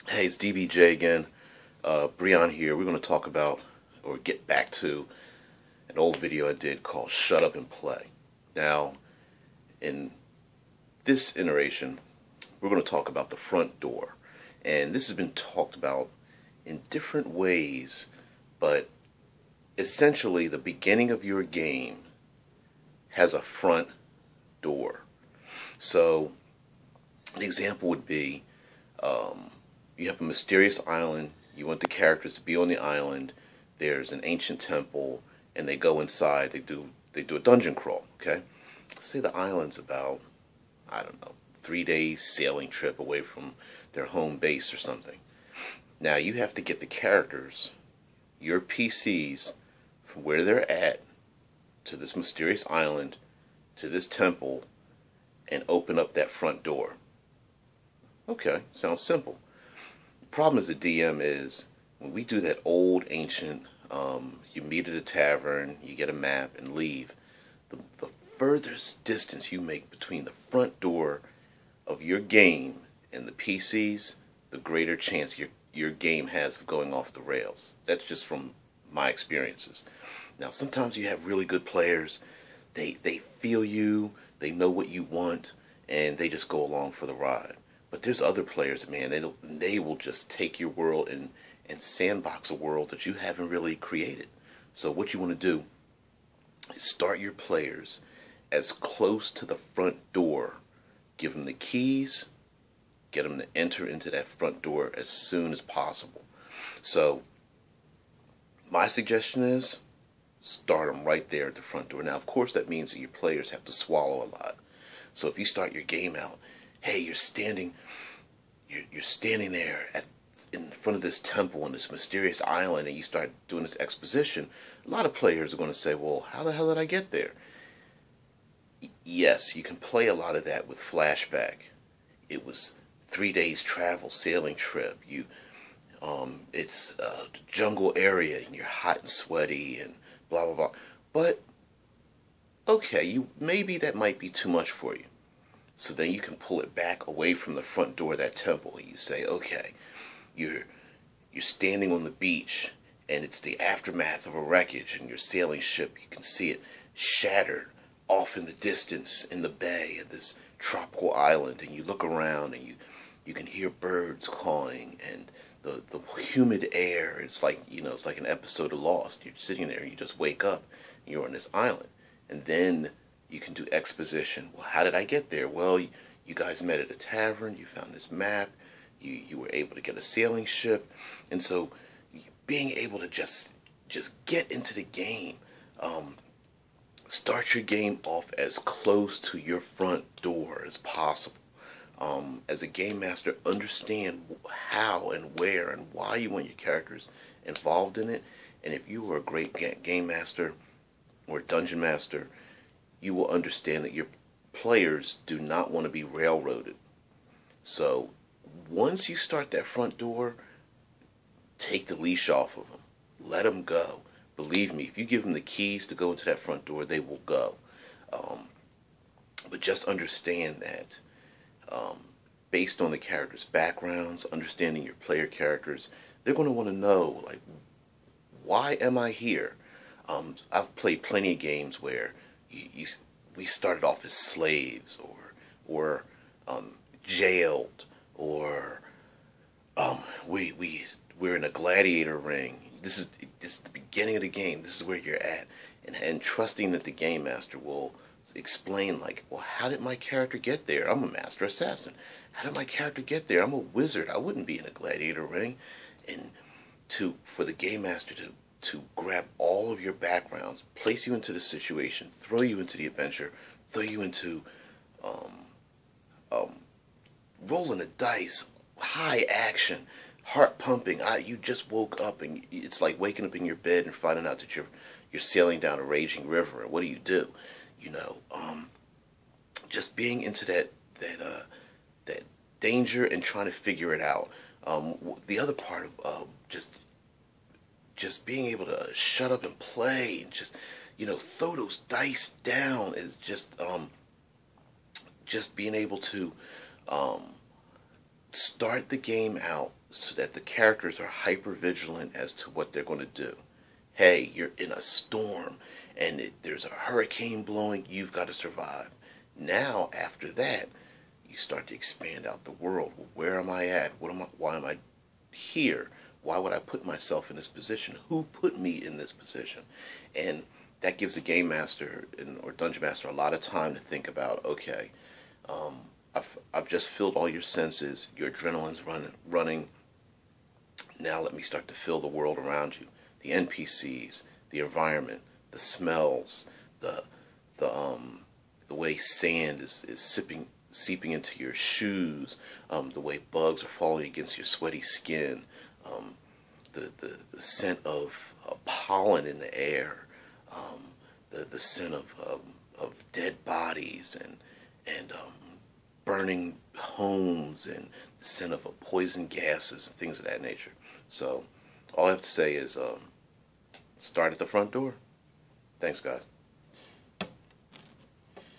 Hey, it's DBJ again. Breon here. We're going to talk about, or get back to, an old video I did called Shut Up and Play. Now, in this iteration, we're going to talk about the front door. And this has been talked about in different ways, but essentially the beginning of your game has a front door. So, an example would be, you have a mysterious island. You want the characters to be on the island. There's an ancient temple, and they go inside. They do a dungeon crawl. Okay, let's say the island's about, I don't know, 3 days sailing trip away from their home base or something. Now you have to get the characters, your PCs, from where they're at to this mysterious island, to this temple, and open up that front door. Okay, sounds simple. Problem as a DM is when we do that old ancient, you meet at a tavern, you get a map and leave. The furthest distance you make between the front door of your game and the PCs, the greater chance your game has of going off the rails. That's just from my experiences. Now sometimes you have really good players. They feel you, they know what you want, and they just go along for the ride. But there's other players, man, they will just take your world and sandbox a world that you haven't really created. So what you want to do is start your players as close to the front door. Give them the keys, get them to enter into that front door as soon as possible. So my suggestion is start them right there at the front door. Now, of course, that means that your players have to swallow a lot. So if you start your game out, hey, you're standing there in front of this temple on this mysterious island, and you start doing this exposition. A lot of players are going to say, well, how the hell did I get there? Yes, you can play a lot of that with flashback. It was 3 days travel, sailing trip. It's a jungle area, and you're hot and sweaty, and blah, blah, blah. But, okay, maybe that might be too much for you. So then you can pull it back away from the front door of that temple. You say, okay, you're standing on the beach, and it's the aftermath of a wreckage, and your sailing ship, you can see it shattered off in the distance in the bay of this tropical island, and you look around, and you can hear birds cawing, and the humid air. It's like, it's like an episode of Lost. You're sitting there, and you just wake up, and you're on this island, and then you can do exposition. Well, how did I get there? Well, you guys met at a tavern. You found this map. You were able to get a sailing ship. And so being able to just get into the game, start your game off as close to your front door as possible. As a game master, understand how and where and why you want your characters involved in it. And if you are a great game master or dungeon master, you will understand that your players do not want to be railroaded. So once you start that front door, take the leash off of them. Let them go. Believe me, if you give them the keys to go into that front door, they will go. But just understand that based on the characters' backgrounds, understanding your player characters, they're going to want to know, like, why am I here? I've played plenty of games where we started off as slaves, or jailed, or we're in a gladiator ring. This is the beginning of the game. This is where you're at, and trusting that the game master will explain, like, well, how did my character get there? I'm a master assassin. How did my character get there? I'm a wizard. I wouldn't be in a gladiator ring. And for the game master to grab all of your backgrounds, place you into the situation, throw you into the adventure, throw you into rolling the dice, high action, heart pumping. You just woke up, and it's like waking up in your bed and finding out that you're sailing down a raging river. And what do? Just being into that danger and trying to figure it out. The other part of just being able to shut up and play and just throw those dice down is just being able to start the game out so that the characters are hyper vigilant as to what they're going to do. Hey, you're in a storm and there's a hurricane blowing, you've got to survive. Now, after that, you start to expand out the world. Well, where am I at? Why am I here? Why would I put myself in this position? Who put me in this position? And that gives a game master or dungeon master a lot of time to think about, okay, I've just filled all your senses, your adrenaline's running. Now let me start to fill the world around you. The NPCs, the environment, the smells, the way sand is seeping into your shoes, the way bugs are falling against your sweaty skin, the scent of pollen in the air, the scent of dead bodies and burning homes, and the scent of poison gases and things of that nature. So all I have to say is start at the front door. Thanks, guys.